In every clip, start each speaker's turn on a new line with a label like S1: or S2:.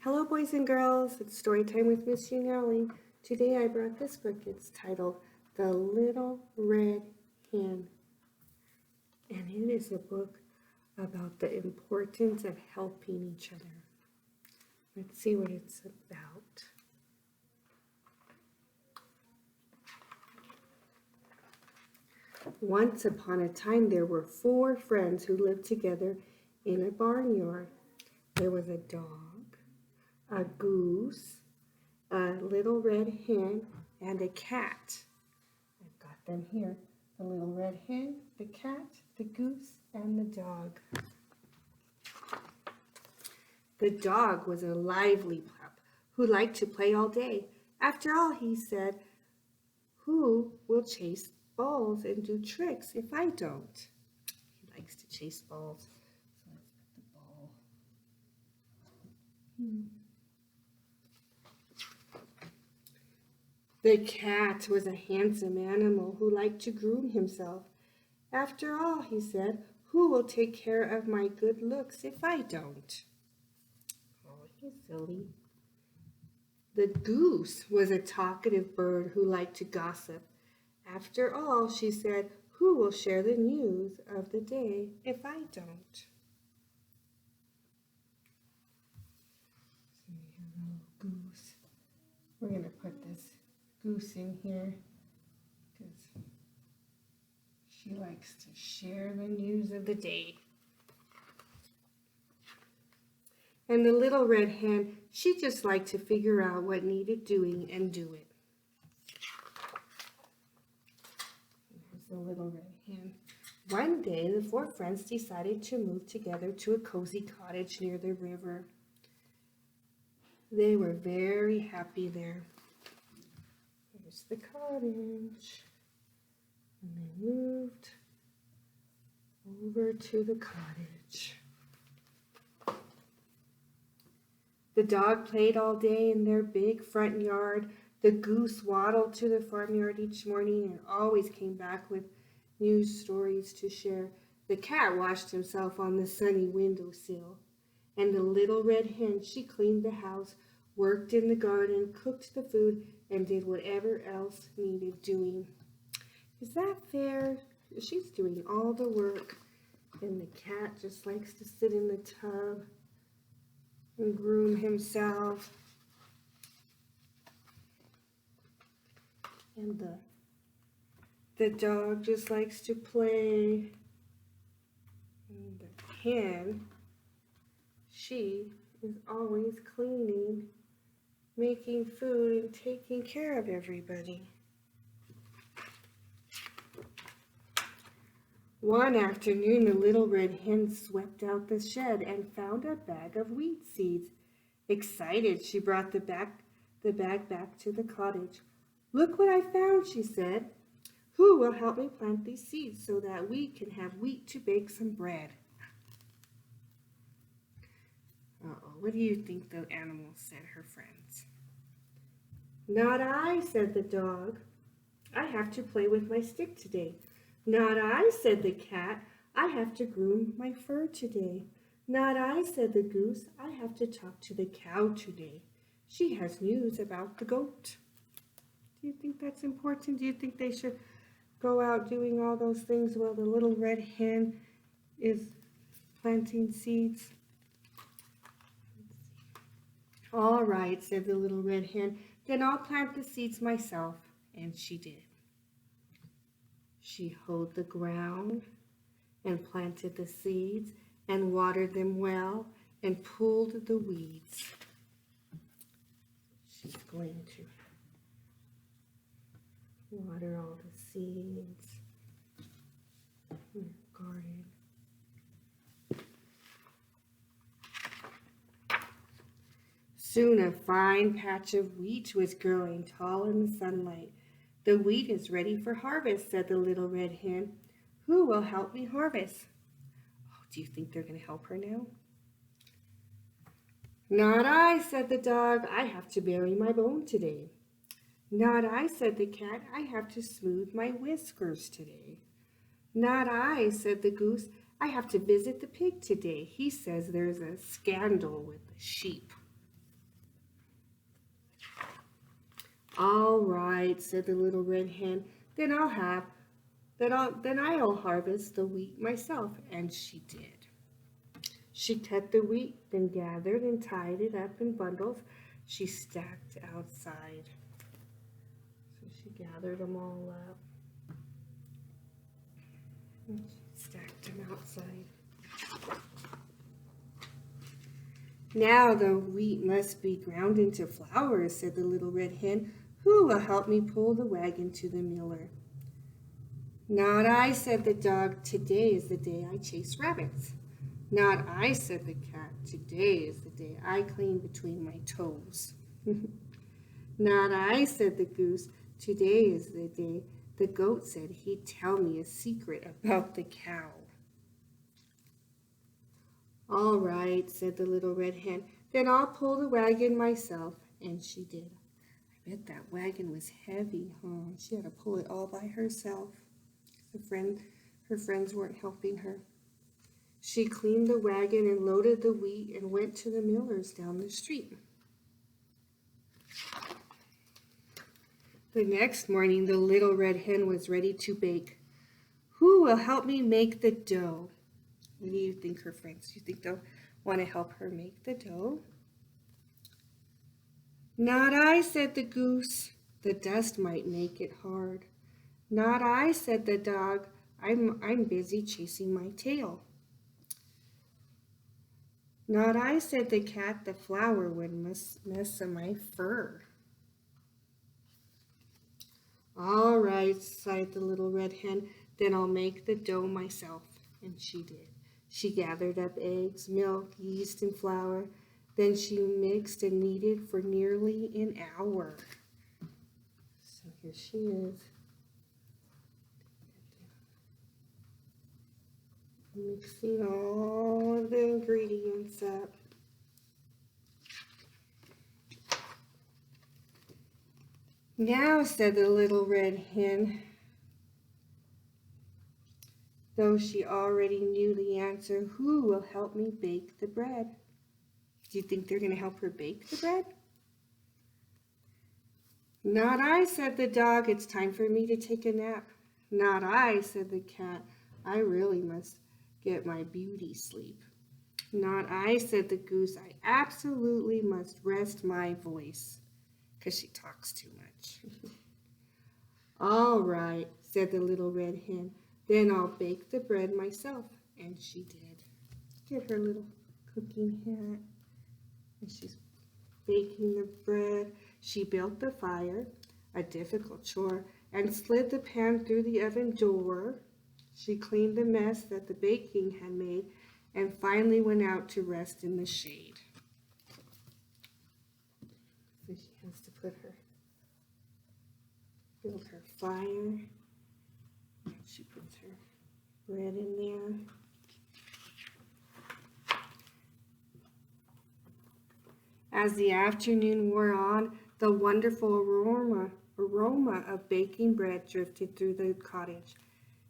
S1: Hello, boys and girls. It's story time with Miss Unelli. Today I brought this book. It's titled The Little Red Hen. And it is a book about the importance of helping each other. Let's see what it's about. Once upon a time, there were 4 friends who lived together in a barnyard. There was a dog, a goose, a little red hen, and a cat. I've got them here. The little red hen, the cat, the goose, and the dog. The dog was a lively pup who liked to play all day. After all, he said, "Who will chase balls and do tricks if I don't?" He likes to chase balls. So let's put the ball. The cat was a handsome animal who liked to groom himself. After all, he said, "Who will take care of my good looks if I don't?" Oh, he's silly. The goose was a talkative bird who liked to gossip. After all, she said, "Who will share the news of the day if I don't?" So we have a little goose. We're going to put this goose in here because she likes to share the news of the day. And the little red hen, she just liked to figure out what needed doing and do it. Here's the little red hen. One day, the 4 friends decided to move together to a cozy cottage near the river. They were very happy there. Here's the cottage. And they moved over to the cottage. The dog played all day in their big front yard. The goose waddled to the farmyard each morning and always came back with news stories to share. The cat washed himself on the sunny windowsill. And the little red hen, she cleaned the house, worked in the garden, cooked the food, and did whatever else needed doing. Is that fair? She's doing all the work, and the cat just likes to sit in the tub and groom himself. And the dog just likes to play. And the hen, she is always cleaning, making food, and taking care of everybody. One afternoon, the little red hen swept out the shed and found a bag of wheat seeds. Excited, she brought the bag back to the cottage. "Look what I found," she said. "Who will help me plant these seeds so that we can have wheat to bake some bread?" Uh-oh, what do you think the animal said, her friends? "Not I," said the dog. "I have to play with my stick today." "Not I," said the cat. "I have to groom my fur today." "Not I," said the goose. "I have to talk to the cow today. She has news about the goat." Do you think that's important? Do you think they should go out doing all those things while the little red hen is planting seeds? "All right," said the little red hen. "Then I'll plant the seeds myself." And she did. She hoed the ground and planted the seeds and watered them well and pulled the weeds. She's going to water all the seeds in the garden. Soon a fine patch of wheat was growing tall in the sunlight. "The wheat is ready for harvest," said the little red hen. "Who will help me harvest?" Oh, do you think they're going to help her now? "Not I," said the dog. "I have to bury my bone today." "Not I," said the cat. "I have to smooth my whiskers today." "Not I," said the goose. "I have to visit the pig today. He says there's a scandal with the sheep." All right, said the little red hen. Then I'll harvest the wheat myself. And she did. She cut the wheat, then gathered and tied it up in bundles she stacked outside. So she gathered them all up and she stacked them outside. Now the wheat must be ground into flour, said the little red hen. Who will help me pull the wagon to the miller? Not I, said the dog. Today is the day I chase rabbits. Not I, said the cat. Today is the day I clean between my toes. Not I, said the goose. Today is the day the goat said he'd tell me a secret about the cow. All right, said the little red hen. Then I'll pull the wagon myself. And she did. I bet that wagon was heavy, huh? She had to pull it all by herself. Her friends weren't helping her. She cleaned the wagon and loaded the wheat and went to the miller's down the street. The next morning, the little red hen was ready to bake. Who will help me make the dough? What do you think, her friends? Do you think they'll want to help her make the dough? Not I, said the goose. The dust might make it hard. Not I, said the dog. I'm busy chasing my tail. Not I, said the cat. The flour would mess on my fur. All right, sighed the little red hen. Then I'll make the dough myself. And she did. She gathered up eggs, milk, yeast, and flour. Then she mixed and kneaded for nearly an hour. So here she is. Mixing all of the ingredients up. Now, said the little red hen, though she already knew the answer, who will help me bake the bread? Do you think they're going to help her bake the bread? Not I, said the dog. It's time for me to take a nap. Not I, said the cat. I really must get my beauty sleep. Not I, said the goose. I absolutely must rest my voice, because she talks too much. All right, said the little red hen. Then I'll bake the bread myself. And she did. Get her little cooking hat. And she's baking the bread. She built the fire, a difficult chore, and slid the pan through the oven door. She cleaned the mess that the baking had made and finally went out to rest in the shade. So she has to build her fire. She puts her bread in there. As the afternoon wore on, the wonderful aroma of baking bread drifted through the cottage.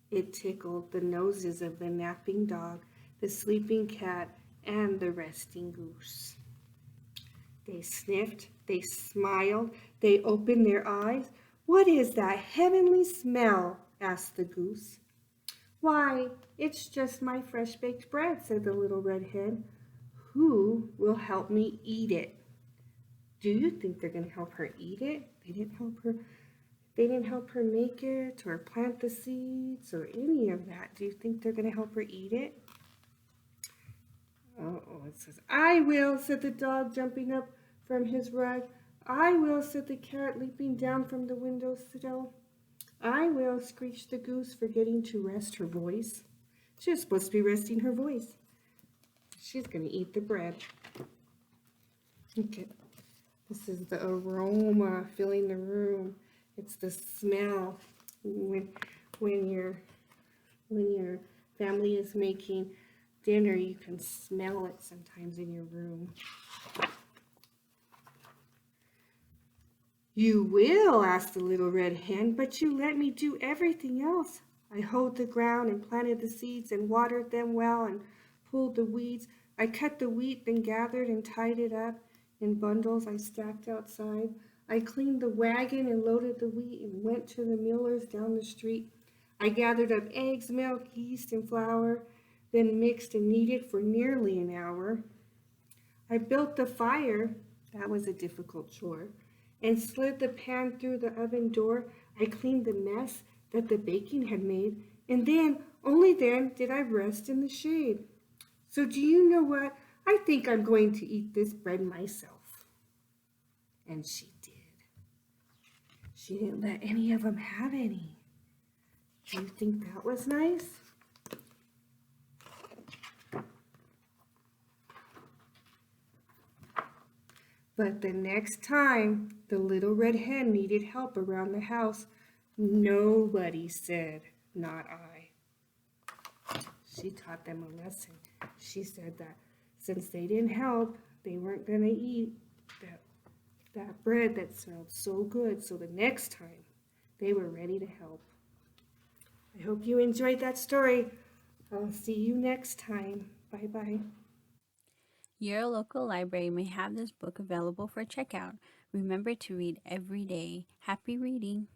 S1: It tickled the noses of the napping dog, the sleeping cat, and the resting goose. They sniffed, they smiled, they opened their eyes. What is that heavenly smell? Asked the goose. Why, it's just my fresh baked bread, said the little red hen. Who will help me eat it? Do you think they're going to help her eat it? They didn't help her make it or plant the seeds or any of that. Do you think they're going to help her eat it? Oh, it says, I will, said the dog, jumping up from his rug. I will, said the cat, leaping down from the windowsill. I will, screeched the goose, forgetting to rest her voice. She was supposed to be resting her voice. She's going to eat the bread. Okay, this is the aroma filling the room. It's the smell when your family is making dinner. You can smell it sometimes in your room. You will, asked the little red hen, but you let me do everything else. I hoed the ground and planted the seeds and watered them well and pulled the weeds. I cut the wheat, then gathered and tied it up in bundles I stacked outside. I cleaned the wagon and loaded the wheat and went to the miller's down the street. I gathered up eggs, milk, yeast, and flour, then mixed and kneaded for nearly an hour. I built the fire, that was a difficult chore, and slid the pan through the oven door. I cleaned the mess that the baking had made, and then, only then, did I rest in the shade. So do you know what? I think I'm going to eat this bread myself. And she did. She didn't let any of them have any. Do you think that was nice? But the next time the little red hen needed help around the house, nobody said, "Not I." She taught them a lesson. She said that since they didn't help, they weren't going to eat that bread that smelled so good. So the next time, they were ready to help. I hope you enjoyed that story. I'll see you next time. Bye-bye.
S2: Your local library may have this book available for checkout. Remember to read every day. Happy reading!